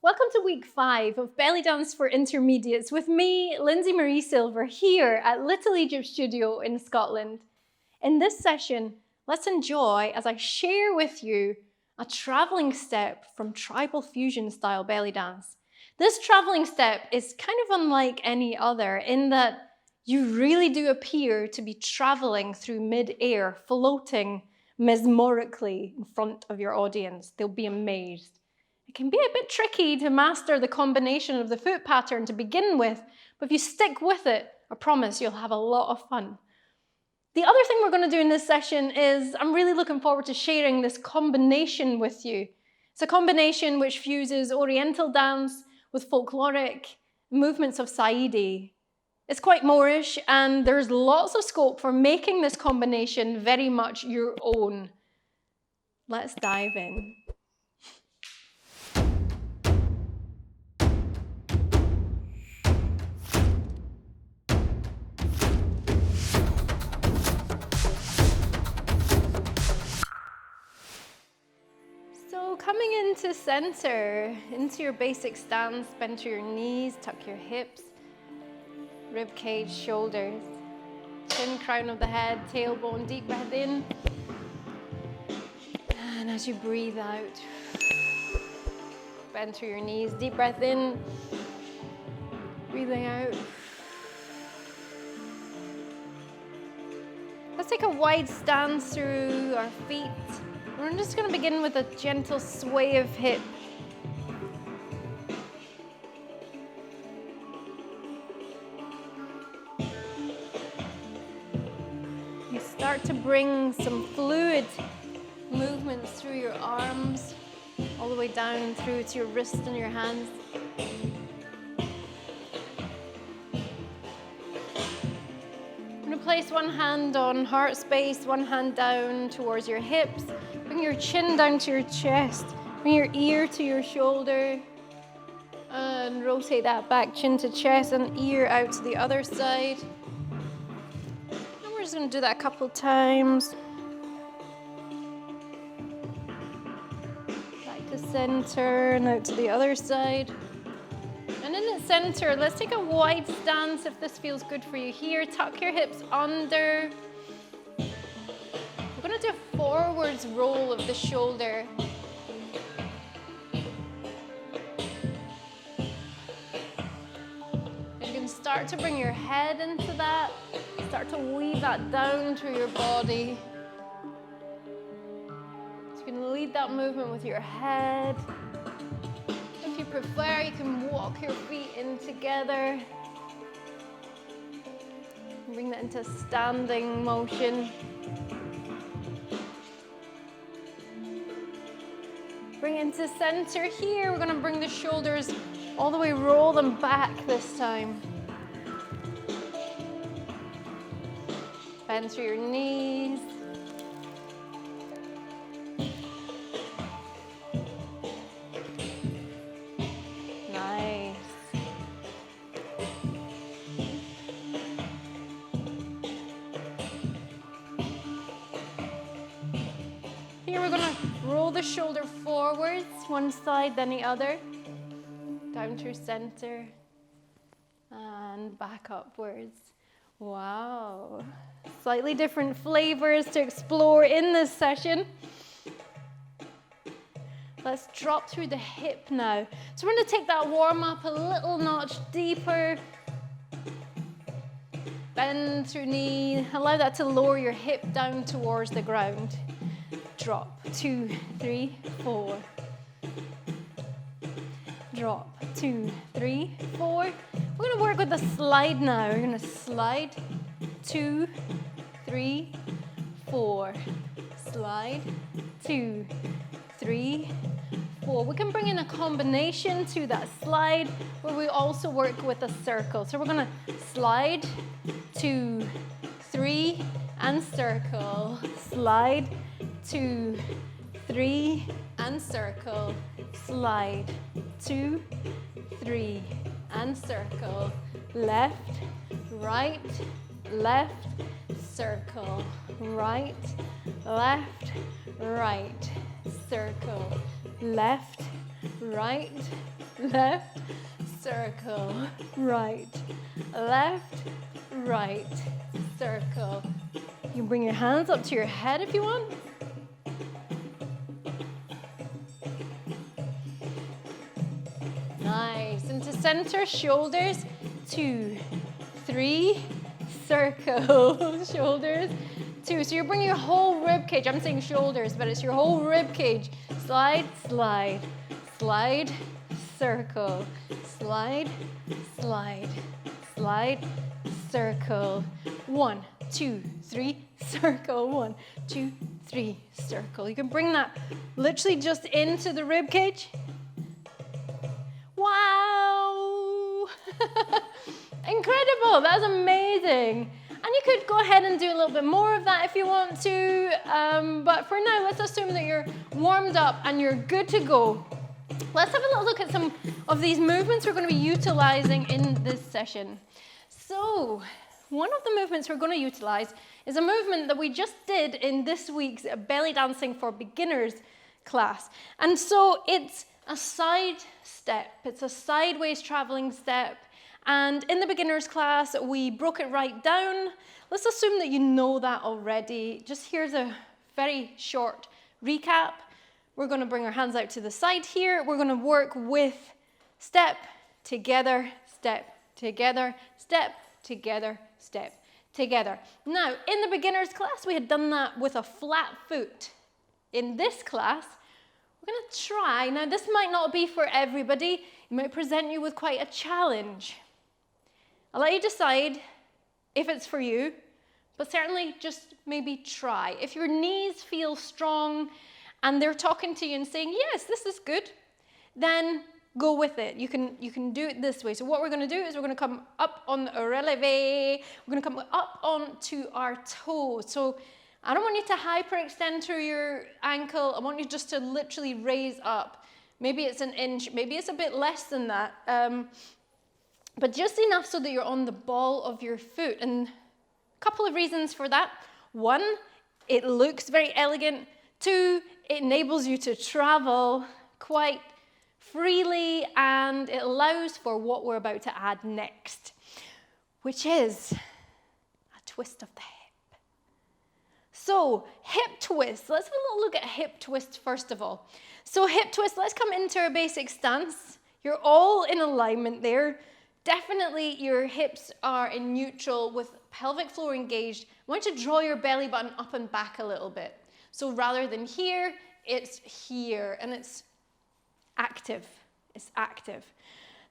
Welcome to week 5 of Belly Dance for Intermediates with me, Lindsay Marie Silver, here at Little Egypt Studio in Scotland. In this session, let's enjoy as I share with you a travelling step from Tribal Fusion Style Bellydance. This travelling step is kind of unlike any other in that you really do appear to be travelling through mid-air, floating mesmerically in front of your audience. They'll be amazed. It can be a bit tricky to master the combination of the foot pattern to begin with, but if you stick with it, I promise you'll have a lot of fun. The other thing we're going to do in this session is I'm really looking forward to sharing this combination with you. It's a combination which fuses oriental dance with folkloric movements of Saidi. It's quite Moorish and there's lots of scope for making this combination very much your own. Let's dive in. So coming into center, into your basic stance, bend to your knees, tuck your hips, rib cage, shoulders, chin, crown of the head, tailbone, deep breath in. And as you breathe out, bend to your knees, deep breath in, breathing out. Let's take a wide stance through our feet. We're just going to begin with a gentle sway of hip. You start to bring some fluid movements through your arms, all the way down through to your wrists and your hands. I'm going to place one hand on heart space, one hand down towards your hips. Bring your chin down to your chest. Bring your ear to your shoulder. And rotate that back, chin to chest and ear out to the other side. And we're just going to do that a couple times. Back to center and out to the other side. And in the center, let's take a wide stance if this feels good for you here. Tuck your hips under. We're going to do a forwards roll of the shoulder. You can start to bring your head into that. Start to weave that down through your body. So you can lead that movement with your head. If you prefer, you can walk your feet in together. Bring that into standing motion. Bring it into center here. We're going to bring the shoulders all the way, roll them back this time. Bend through your knees. Nice. Here we're going to roll the shoulder forwards, one side then the other, down through center, and back upwards. Wow. Slightly different flavors to explore in this session. Let's drop through the hip now. So we're going to take that warm up a little notch deeper. Bend through knee, allow that to lower your hip down towards the ground. Drop, 2, 3, 4. Drop, 2, 3, 4. We're going to work with the slide now. We're going to slide, 2, 3, 4. Slide, 2, 3, 4. We can bring in a combination to that slide where we also work with a circle. So we're going to slide, 2, 3, and circle. Slide, 2, 3, and circle. Slide, 2, 3, and circle. Left, right, left, circle. Right, left, right, circle. Left, right, left, circle, right, left, right, circle. You can bring your hands up to your head if you want. Nice. Into center, shoulders, 2, 3, circle, shoulders, 2. So you're bringing your whole rib cage. I'm saying shoulders, but it's your whole rib cage. Slide, slide, slide, circle, slide, slide, slide, circle. 1, 2, 3, circle. 1, 2, 3, circle. You can bring that literally just into the rib cage. Wow! Incredible, that's amazing. And you could go ahead and do a little bit more of that if you want to, but for now, let's assume that you're warmed up and you're good to go. Let's have a little look at some of these movements we're going to be utilizing in this session. So, one of the movements we're going to utilize is a movement that we just did in this week's belly dancing for beginners class. And so it's a side step. It's a sideways traveling step. And in the beginners class, we broke it right down. Let's assume that you know that already. Just here's a very short recap. We're going to bring our hands out to the side here. We're going to work with step, together, step, together, step, together, step, together. Now, in the beginners class, we had done that with a flat foot. In this class, we're going to try. Now, this might not be for everybody. It might present you with quite a challenge. I'll let you decide if it's for you, but certainly just maybe try. If your knees feel strong and they're talking to you and saying, yes, this is good, then go with it. You can do it this way. So what we're going to do is we're going to come up on a releve. We're going to come up onto our toes. So I don't want you to hyperextend through your ankle. I want you just to literally raise up. Maybe it's an inch, maybe it's a bit less than that. But just enough so that you're on the ball of your foot. And a couple of reasons for that. 1, it looks very elegant. 2, it enables you to travel quite freely, and it allows for what we're about to add next, which is a twist of the hip. So, hip twist. Let's have a little look at hip twist first of all. So, hip twist, let's come into our basic stance. You're all in alignment there. Definitely your hips are in neutral with pelvic floor engaged. I want you to draw your belly button up and back a little bit. So rather than here, it's here, and it's active. It's active.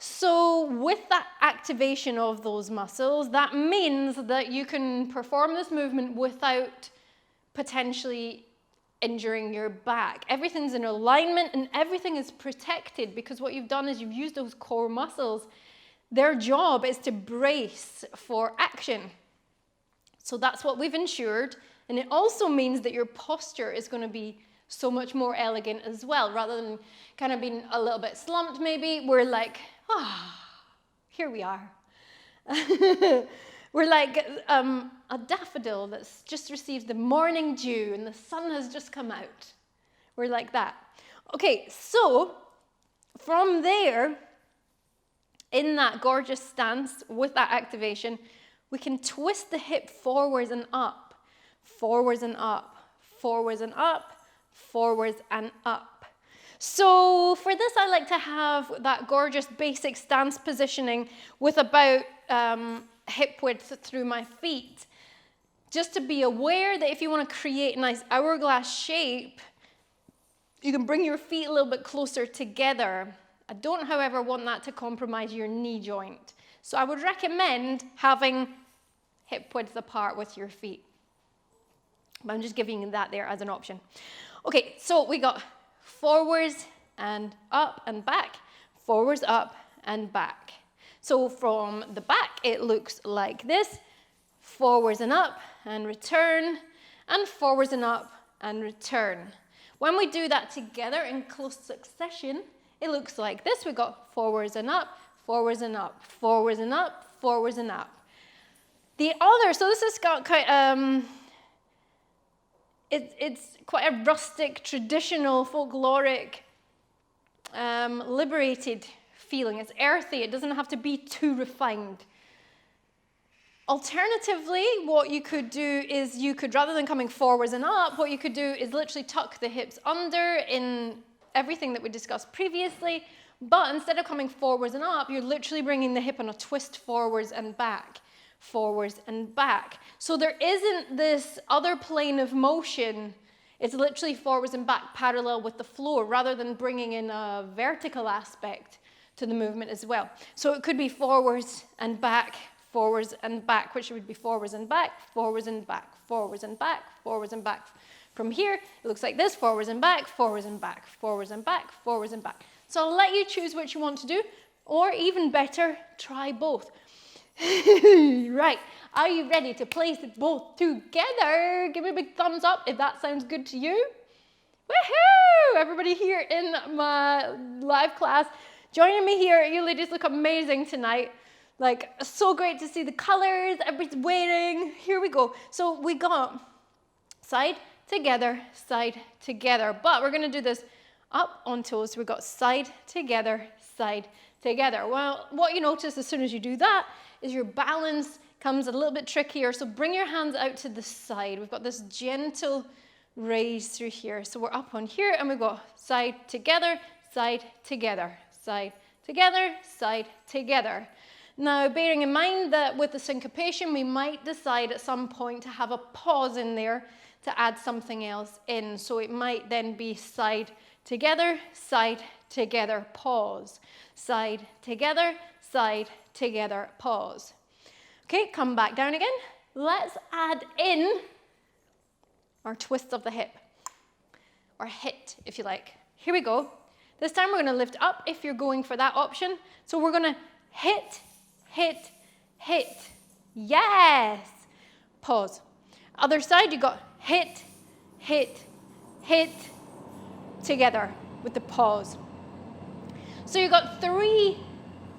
So with that activation of those muscles, that means that you can perform this movement without potentially injuring your back. Everything's in alignment and everything is protected because what you've done is you've used those core muscles. Their job is to brace for action. So that's what we've ensured. And it also means that your posture is going to be so much more elegant as well. Rather than kind of being a little bit slumped maybe, we're like, here we are. We're like a daffodil that's just received the morning dew and the sun has just come out. We're like that. Okay, so from there, in that gorgeous stance with that activation, we can twist the hip forwards and up, forwards and up, forwards and up, forwards and up. So for this, I like to have that gorgeous basic stance positioning with about hip width through my feet. Just to be aware that if you want to create a nice hourglass shape, you can bring your feet a little bit closer together. I don't, however, want that to compromise your knee joint. So I would recommend having hip width apart with your feet. But I'm just giving you that there as an option. Okay, so we got forwards and up and back, forwards, up and back. So from the back, it looks like this, forwards and up and return, and forwards and up and return. When we do that together in close succession, it looks like this. We've got forwards and up, forwards and up, forwards and up, forwards and up. The other, so this has got quite, it's quite a rustic, traditional, folkloric liberated feeling. It's earthy. It doesn't have to be too refined. Alternatively, what you could do is you could, rather than coming forwards and up, what you could do is literally tuck the hips under in everything that we discussed previously, but instead of coming forwards and up, you're literally bringing the hip on a twist forwards and back, forwards and back. So there isn't this other plane of motion. It's literally forwards and back parallel with the floor, rather than bringing in a vertical aspect to the movement as well. So it could be forwards and back, which would be forwards and back, forwards and back, forwards and back, forwards and back. From here, it looks like this, forwards and back, forwards and back, forwards and back, forwards and back. So I'll let you choose what you want to do, or even better, try both. Right, are you ready to place it both together? Give me a big thumbs up if that sounds good to you. Woohoo! Everybody here in my live class, joining me here. You ladies look amazing tonight. Like, so great to see the colors, everybody's waiting. Here we go. So we got side, together, but we're gonna do this up on toes. We've got side, together, side, together. Well, what you notice as soon as you do that is your balance comes a little bit trickier. So bring your hands out to the side. We've got this gentle raise through here. So we're up on here and we've got side, together, side, together, side, together, side, together. Now, bearing in mind that with the syncopation, we might decide at some point to have a pause in there to add something else in. So it might then be side, together, pause. Side, together, pause. Okay, come back down again. Let's add in our twist of the hip, or hit, if you like. Here we go. This time we're gonna lift up if you're going for that option. So we're gonna hit, hit, hit. Yes. Pause. Other side, you got hit, hit, hit, together with the pause. So you got three,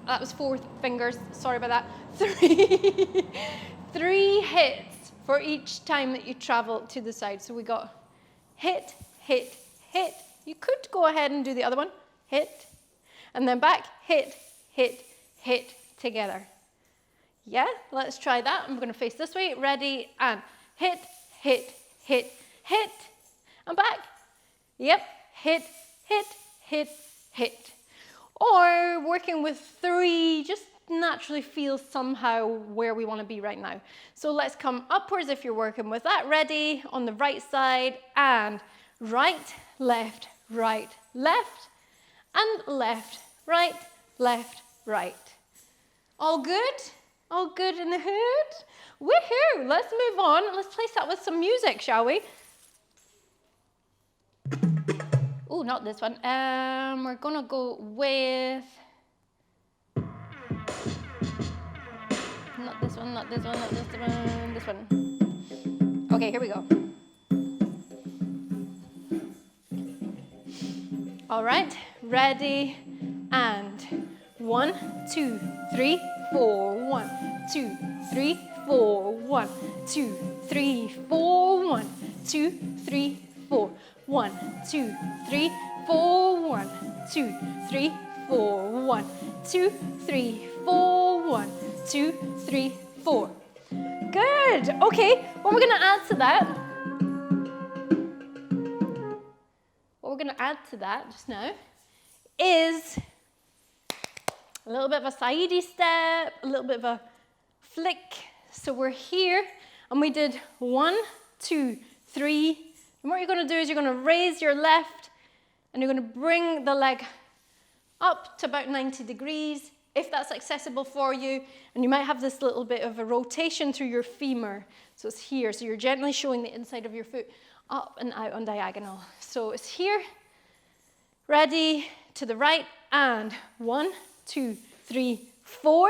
that was 4 fingers, sorry about that. Three hits for each time that you travel to the side. So we got hit, hit, hit. You could go ahead and do the other one. Hit, and then back, hit, hit, hit, together. Yeah, let's try that. I'm going to face this way. Ready, and hit, hit, hit, hit, and back. Yep, hit, hit, hit, hit. Or working with 3, just naturally feels somehow where we want to be right now. So let's come upwards if you're working with that. Ready, on the right side, and right, left, and left, right. All good? All good in the hood? Woohoo! Let's move on. Let's place that with some music, shall we? Oh, not this one. We're gonna go with... Not this one, not this one, not this one, this one. Okay, here we go. All right, ready, and 1, 2, 3, 4, 1, 2, 3, 4, 1, 2, 3, 4, 1, 2, 3, 4, 1, 2, 3, 4, 1, 2, 3, 4, 1, 2, 3, 4, 1, 2, 3, 4. Good. Okay, what we're going to add to that, just now, is a little bit of a Saidi step, a little bit of a flick. So we're here, and we did 1, 2, 3. And what you're going to do is you're going to raise your left, and you're going to bring the leg up to about 90 degrees, if that's accessible for you. And you might have this little bit of a rotation through your femur. So it's here. So you're gently showing the inside of your foot up and out on diagonal. So it's here. Ready, to the right, and 1, 2, 3, 4.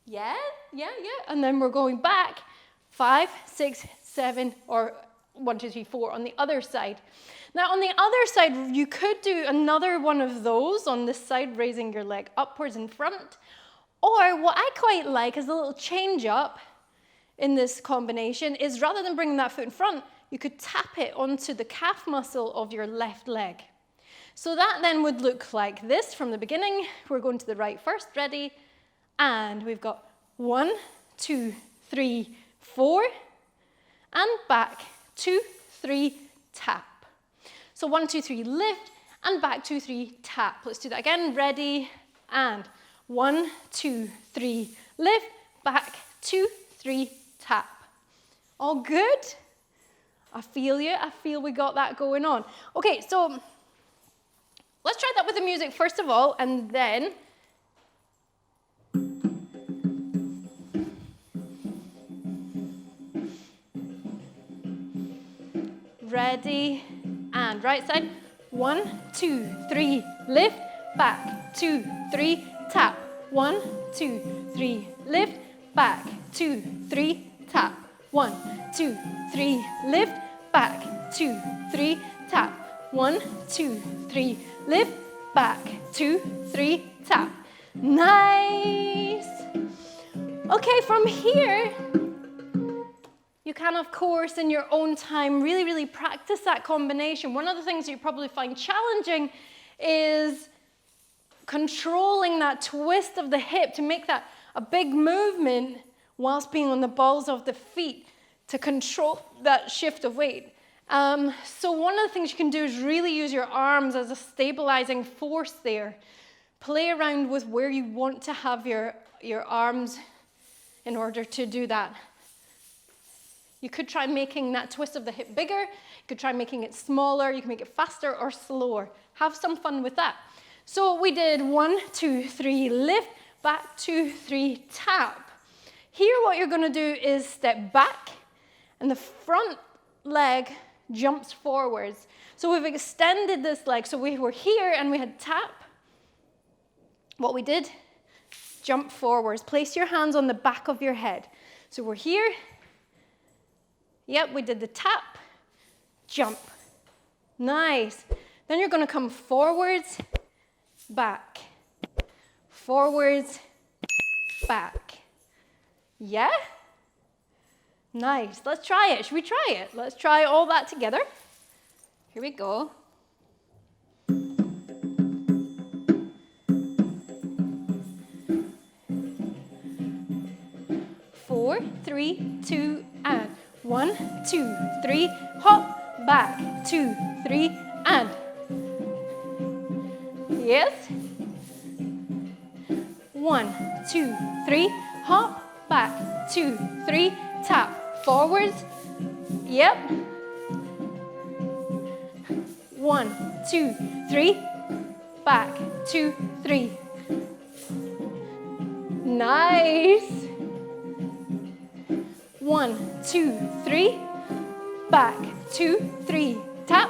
Yeah. And then we're going back 5, 6, 7, or 1, 2, 3, 4 on the other side. Now on the other side, you could do another one of those on this side, raising your leg upwards in front. Or what I quite like as a little change up in this combination is, rather than bringing that foot in front, you could tap it onto the calf muscle of your left leg. So that then would look like this from the beginning. We're going to the right first, ready? And we've got 1, 2, 3, 4, and back, 2, 3, tap. So 1, 2, 3, lift, and back, 2, 3, tap. Let's do that again, ready? And 1, 2, 3, lift, back, 2, 3, tap. All good? I feel you, I feel we got that going on. Okay, so let's try that with the music first of all, and then ready, and right side. 1, 2, 3, lift, back, 2, 3, tap. 1, 2, 3, lift, back, 2, 3, tap. 1, 2, 3, lift, back, 2, 3, tap. 1, 2, 3, lift, back, 2, 3, tap. Nice. Okay, from here, you can, of course, in your own time, really, really practice that combination. One of the things you probably find challenging is controlling that twist of the hip to make that a big movement whilst being on the balls of the feet to control that shift of weight. So one of the things you can do is really use your arms as a stabilizing force there. Play around with where you want to have your arms in order to do that. You could try making that twist of the hip bigger. You could try making it smaller. You can make it faster or slower. Have some fun with that. So we did 1, 2, 3, lift, back, 2, 3, tap. Here what you're going to do is step back, and the front leg jumps forwards. So we've extended this leg. So we were here and we had tap. What we did, jump forwards. Place your hands on the back of your head. So we're here. Yep, we did the tap, jump. Nice. Then you're going to come forwards, back. Forwards, back. Yeah? Nice. Let's try it. Should we try it? Let's try all that together. Here we go. 4, 3, 2, and 1, 2, 3, hop, back, 2, 3, and. Yes. 1, 2, 3, hop, back, 2, 3, tap, forwards. Yep. 1, 2, 3, back, 2, 3. Nice. 1, 2, 3, back, 2, 3, tap.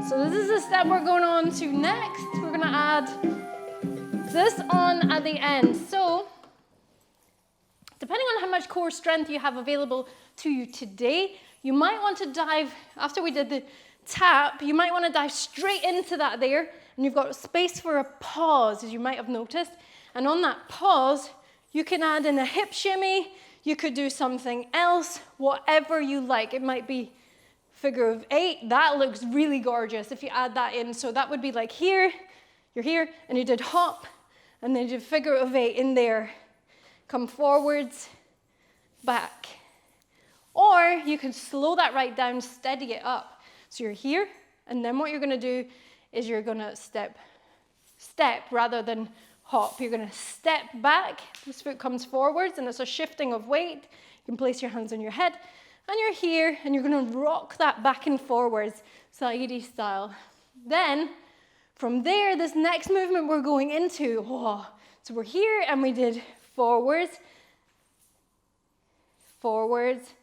So this is the step we're going on to next. We're going to add this on at the end. So depending on how much core strength you have available to you today, you might want to dive, after we did the tap, you might want to dive straight into that there. And you've got space for a pause, as you might have noticed. And on that pause, you can add in a hip shimmy. You could do something else, whatever you like. It might be figure of 8. That looks really gorgeous if you add that in. So that would be like here, you're here, and you did hop, and then you did figure of 8 in there. Come forwards, back. Or you can slow that right down, steady it up. So you're here, and then what you're going to do is you're going to step rather than hop. You're going to step back. This foot comes forwards, and it's a shifting of weight. You can place your hands on your head, and you're here, and you're going to rock that back and forwards, Saidi style. Then, from there, this next movement we're going into, so we're here, and we did forwards, forwards,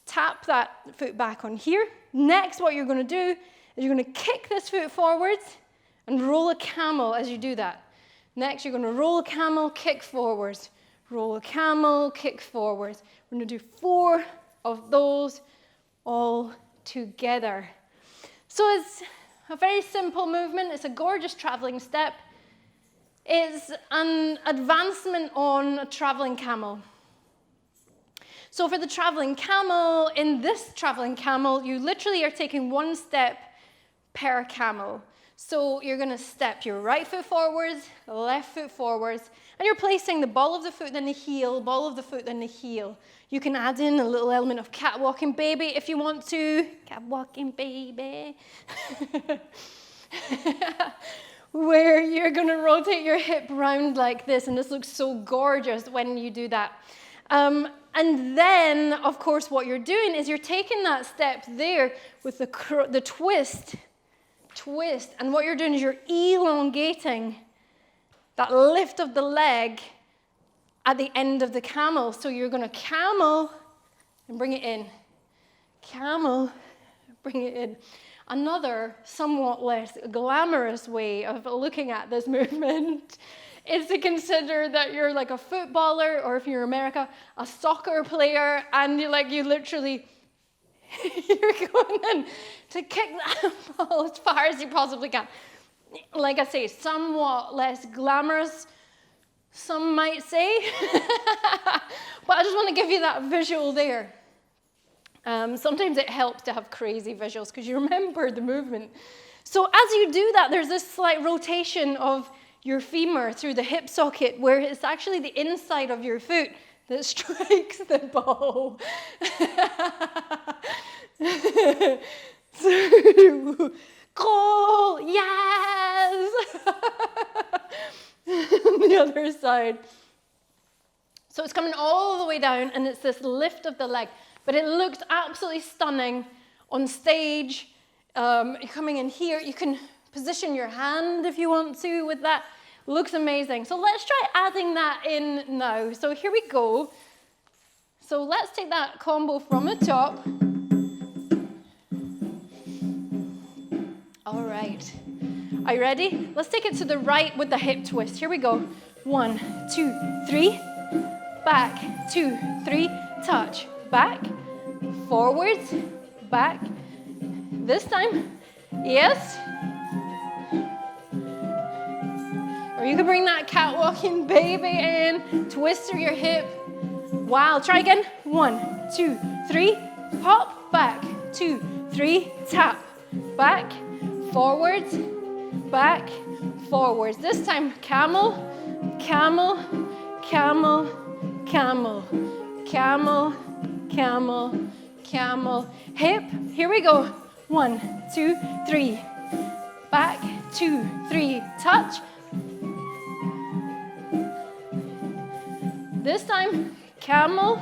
tap that foot back on here. Next, what you're going to do is you're going to kick this foot forwards and roll a camel as you do that. Next, you're going to roll a camel, kick forwards. Roll a camel, kick forwards. We're going to do 4 of those all together. So it's a very simple movement. It's a gorgeous traveling step. It's an advancement on a traveling camel. So for the traveling camel, in this traveling camel, you literally are taking one step per camel. So you're going to step your right foot forwards, left foot forwards, and you're placing the ball of the foot, then the heel, ball of the foot, then the heel. You can add in a little element of catwalking baby if you want to. Catwalking baby. Where you're going to rotate your hip round like this, and this looks so gorgeous when you do that. And then, of course, what you're doing is you're taking that step there with the twist, and what you're doing is you're elongating that lift of the leg at the end of the camel. So you're going to camel and bring it in. Camel, bring it in. Another somewhat less glamorous way of looking at this movement is to consider that you're like a footballer, or if you're in America, a soccer player, and you literally, you're going in to kick that ball as far as you possibly can. Like I say, somewhat less glamorous, some might say, but I just want to give you that visual there. Sometimes it helps to have crazy visuals because you remember the movement. So as you do that, there's this slight rotation of your femur through the hip socket, where it's actually the inside of your foot that strikes the ball. So, goal, yes! On the other side. So it's coming all the way down, and it's this lift of the leg. But it looks absolutely stunning on stage. You're coming in here. You can position your hand if you want to with that. Looks amazing. So let's try adding that in now. So here we go. So let's take that combo from the top. All right. Are you ready? Let's take it to the right with the hip twist. Here we go. 1, 2, 3. Back, 2, 3. Touch. Back. Forwards. Back. This time. Yes. Or you can bring that catwalking baby in. Twist through your hip. Wow. Try again. 1, 2, 3. Hop. Back. 2, 3. Tap. Back. Forwards. Back. Forwards. This time. Camel. Camel. Camel. Camel. Camel. Camel. Camel. Hip. Here we go. 1, 2, 3. Back. 2, 3. Touch. This time, camel,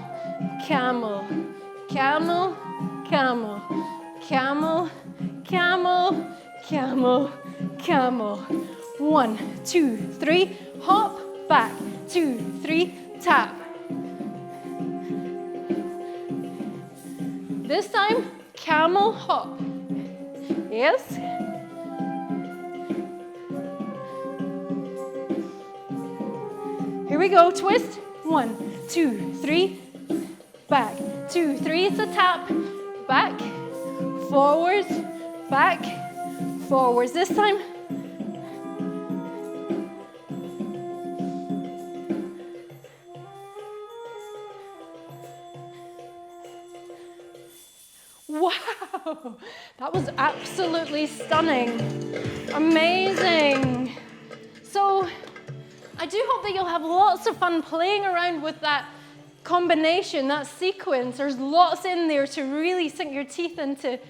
camel, camel, camel, camel, camel, camel, camel. 1, 2, 3. Hop. Back. 2, 3. Tap. This time, camel, hop. Yes. Here we go, twist. 1, 2, 3. Back. 2, 3. It's a tap. Back. Forwards. Back. Forwards. This time. Wow, that was absolutely stunning. Amazing. So I do hope that you'll have lots of fun playing around with that combination, that sequence. There's lots in there to really sink your teeth into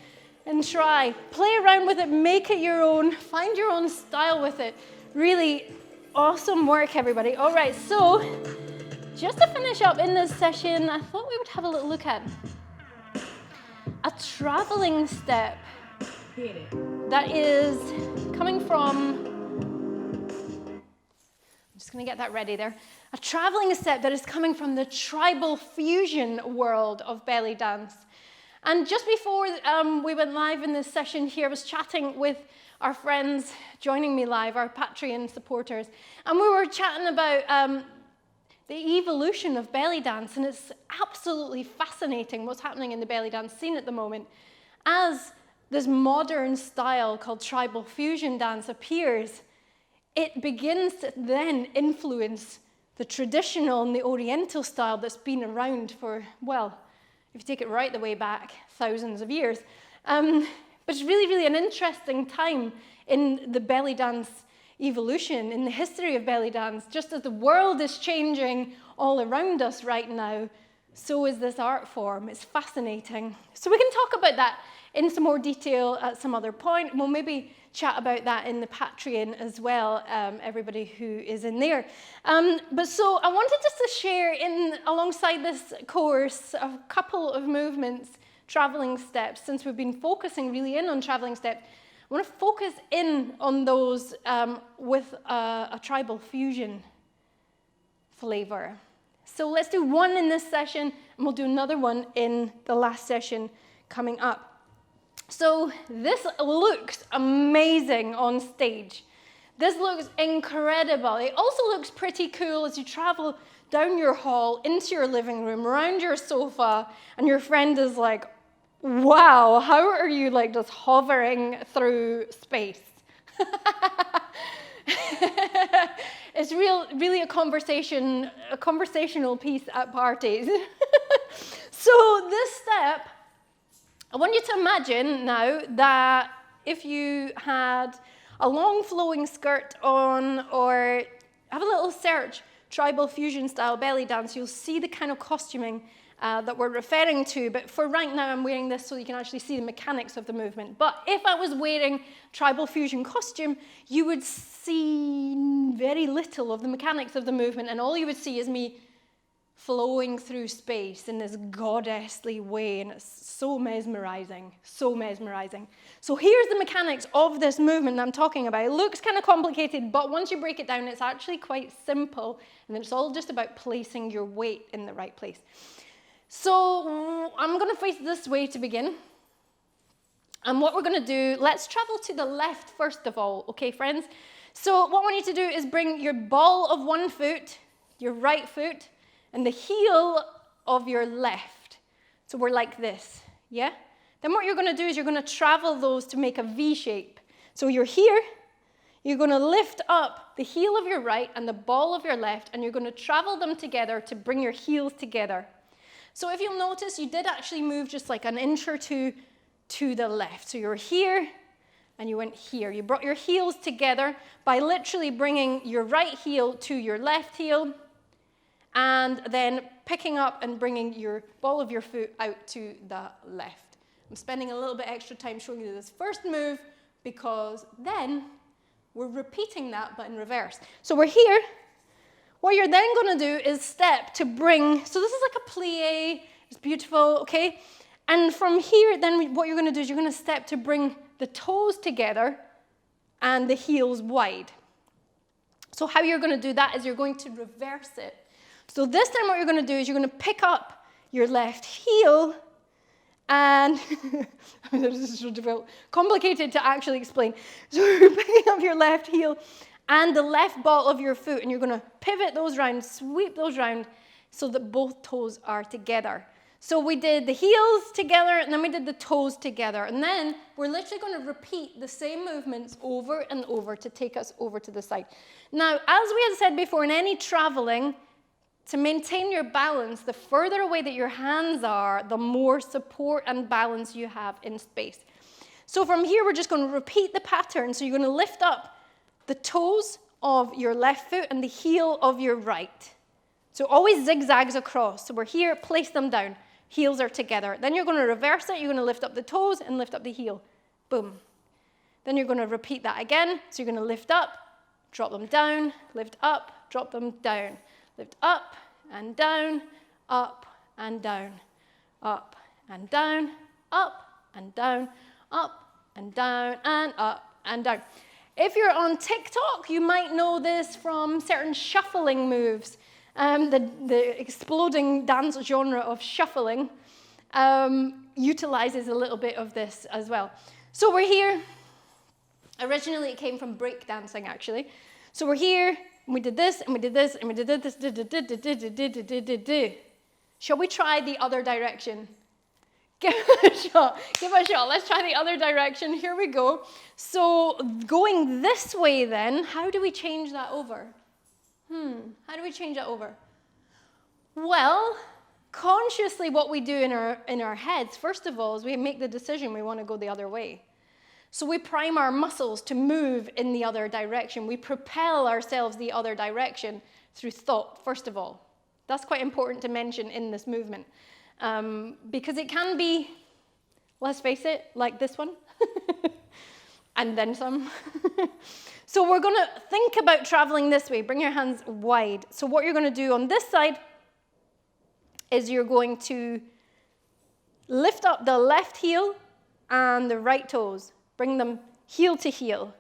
and try. Play around with it, make it your own, find your own style with it. Really awesome work, everybody. All right, so just to finish up in this session, I thought we would have a little look at a traveling step that is coming from, I'm just going to get that ready there, a traveling step that is coming from the tribal fusion world of belly dance. And just before we went live in this session here, I was chatting with our friends joining me live, our Patreon supporters, and we were chatting about the evolution of belly dance, and it's absolutely fascinating what's happening in the belly dance scene at the moment. As this modern style called tribal fusion dance appears, it begins to then influence the traditional and the oriental style that's been around for, well, if you take it right the way back, thousands of years. But it's really, really an interesting time in the belly dance evolution, in the history of belly dance. Just as the world is changing all around us right now, so is this art form. It's fascinating. So we can talk about that in some more detail at some other point. We'll maybe chat about that in the Patreon as well, everybody who is in there. But so I wanted just to share alongside this course a couple of movements, traveling steps. Since we've been focusing really in on traveling steps, I want to focus in on those with a tribal fusion flavor. So let's do one in this session, and we'll do another one in the last session coming up. So this looks amazing on stage. This looks incredible. It also looks pretty cool as you travel down your hall, into your living room, around your sofa, and your friend is like, wow, how are you like just hovering through space? It's really a conversational piece at parties. So this step, I want you to imagine now that if you had a long flowing skirt on, or have a little search, Tribal Fusion Style Bellydance, you'll see the kind of costuming that we're referring to. But for right now, I'm wearing this so you can actually see the mechanics of the movement. But if I was wearing Tribal Fusion costume, you would see very little of the mechanics of the movement, and all you would see is me flowing through space in this goddessly way, and it's so mesmerizing, so mesmerizing. So here's the mechanics of this movement that I'm talking about. It looks kind of complicated, but once you break it down, it's actually quite simple, and it's all just about placing your weight in the right place. So I'm going to face this way to begin. And what we're going to do, let's travel to the left first of all, okay, friends? So what I want you to do is bring your ball of one foot, your right foot, and the heel of your left. So we're like this, yeah? Then what you're going to do is you're going to travel those to make a V shape. So you're here, you're going to lift up the heel of your right and the ball of your left, and you're going to travel them together to bring your heels together. So if you'll notice, you did actually move just like an inch or two to the left. So you're here, and you went here. You brought your heels together by literally bringing your right heel to your left heel, and then picking up and bringing your ball of your foot out to the left. I'm spending a little bit extra time showing you this first move because then we're repeating that but in reverse. So we're here. What you're then going to do is step to bring, so this is like a plie, it's beautiful, okay? And from here, then what you're going to do is you're going to step to bring the toes together and the heels wide. So how you're going to do that is you're going to reverse it. So this time what you're going to do is you're going to pick up your left heel, and this is so difficult, complicated to actually explain. So you're picking up your left heel and the left ball of your foot, and you're going to pivot those round, sweep those round so that both toes are together. So we did the heels together, and then we did the toes together, and then we're literally going to repeat the same movements over and over to take us over to the side. Now, as we had said before, in any traveling, to maintain your balance, the further away that your hands are, the more support and balance you have in space. So from here, we're just going to repeat the pattern. So you're going to lift up the toes of your left foot and the heel of your right. So always zigzags across. So we're here, place them down. Heels are together. Then you're going to reverse it. You're going to lift up the toes and lift up the heel. Boom. Then you're going to repeat that again. So you're going to lift up, drop them down, lift up, drop them down. Lift up and down, up and down, up and down, up and down, up and down, and up and down. If you're on TikTok, you might know this from certain shuffling moves. The exploding dance genre of shuffling utilizes a little bit of this as well. So we're here. Originally, it came from break dancing, actually. So we're here. And we did this, and we did this, and we did this. Shall we try the other direction? Give it a shot. Give it a shot. Let's try the other direction. Here we go. So going this way then, how do we change that over? How do we change that over? Well, consciously what we do in our heads, first of all, is we make the decision we want to go the other way. So we prime our muscles to move in the other direction. We propel ourselves the other direction through thought, first of all. That's quite important to mention in this movement. Because it can be, let's face it, like this one. And then some. So we're going to think about traveling this way. Bring your hands wide. So what you're going to do on this side is you're going to lift up the left heel and the right toes. Bring them heel to heel.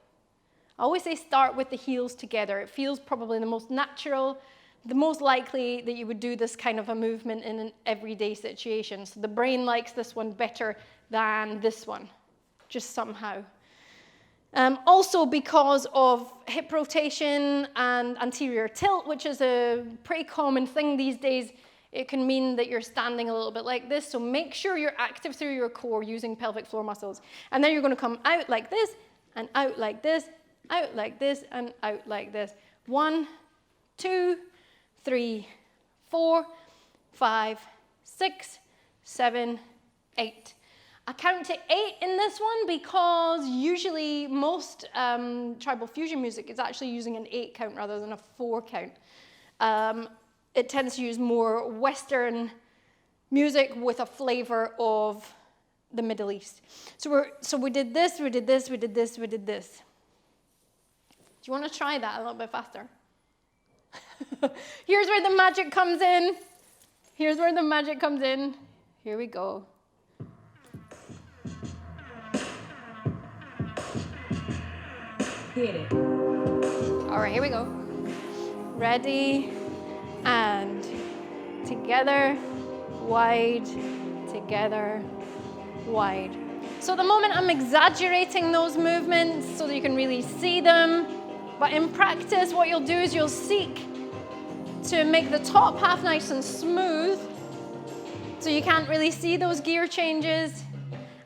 I always say start with the heels together. It feels probably the most natural, the most likely that you would do this kind of a movement in an everyday situation. So the brain likes this one better than this one, just somehow. Also because of hip rotation and anterior tilt, which is a pretty common thing these days, it can mean that you're standing a little bit like this. So make sure you're active through your core using pelvic floor muscles. And then you're going to come out like this, and out like this, out like this, and out like this. 1, 2, 3, 4, 5, 6, 7, 8. I count to 8 in this one because usually most tribal fusion music is actually using an 8 count rather than a 4 count. It tends to use more Western music with a flavor of the Middle East. So we did this, we did this, we did this, we did this. Do you want to try that a little bit faster? Here's where the magic comes in. Here's where the magic comes in. Here we go. Hit it. All right, here we go. Ready, and together, wide, together, wide. So at the moment I'm exaggerating those movements so that you can really see them. But in practice, what you'll do is you'll seek to make the top half nice and smooth so you can't really see those gear changes.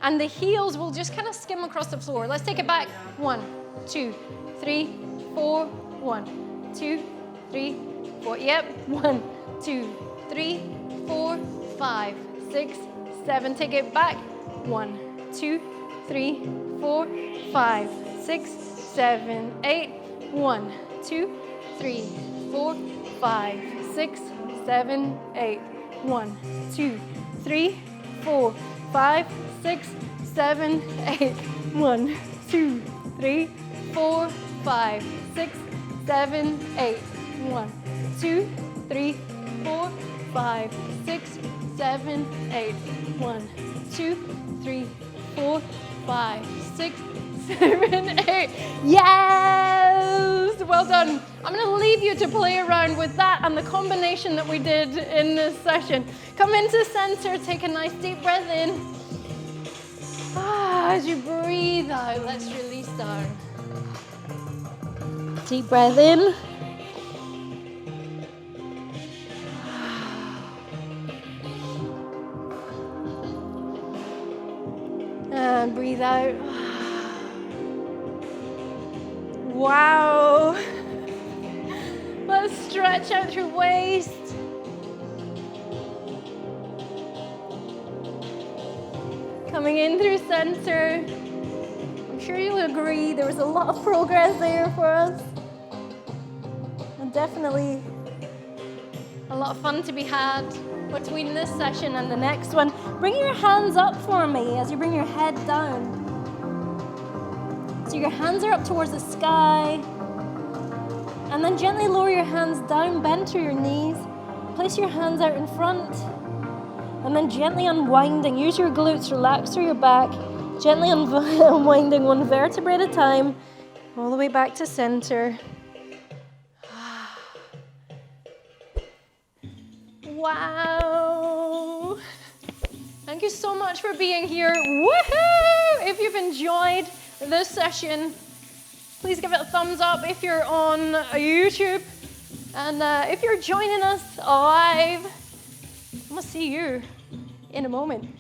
And the heels will just kind of skim across the floor. Let's take it back. 1, 2, 3, 4, 1, 2, 3, 4. Yep. 1, 2, 3, 4, 5, 6, 7. Take it back. 1, 2, 3, 4, 5, 6, 7, 8. 1, 2, 3, 4, 5, 6, 7, 8. 1, 2, 3, 4, 5, 6, 7, 8. 1, 2, 3, 4, 5, 6, 7, 8. 1, 2, 3, 4, 5, 6, 7, 8. 1, 2, 3, 4, 5, 6, 7, 8. Yes! Well done. I'm going to leave you to play around with that and the combination that we did in this session. Come into center, take a nice deep breath in. As you breathe out, let's release down. Deep breath in. And breathe out. Wow. Let's stretch out through waist. Coming in through center. I'm sure you'll agree there was a lot of progress there for us. And definitely a lot of fun to be had between this session and the next one. Bring your hands up for me as you bring your head down. So your hands are up towards the sky. And then gently lower your hands down, bend through your knees. Place your hands out in front. And then gently unwinding. Use your glutes, relax through your back. Gently unwinding one vertebrae at a time. All the way back to center. Wow. Thank you so much for being here. Woohoo! If you've enjoyed this session, please give it a thumbs up if you're on YouTube. And if you're joining us live, I'm going to see you in a moment.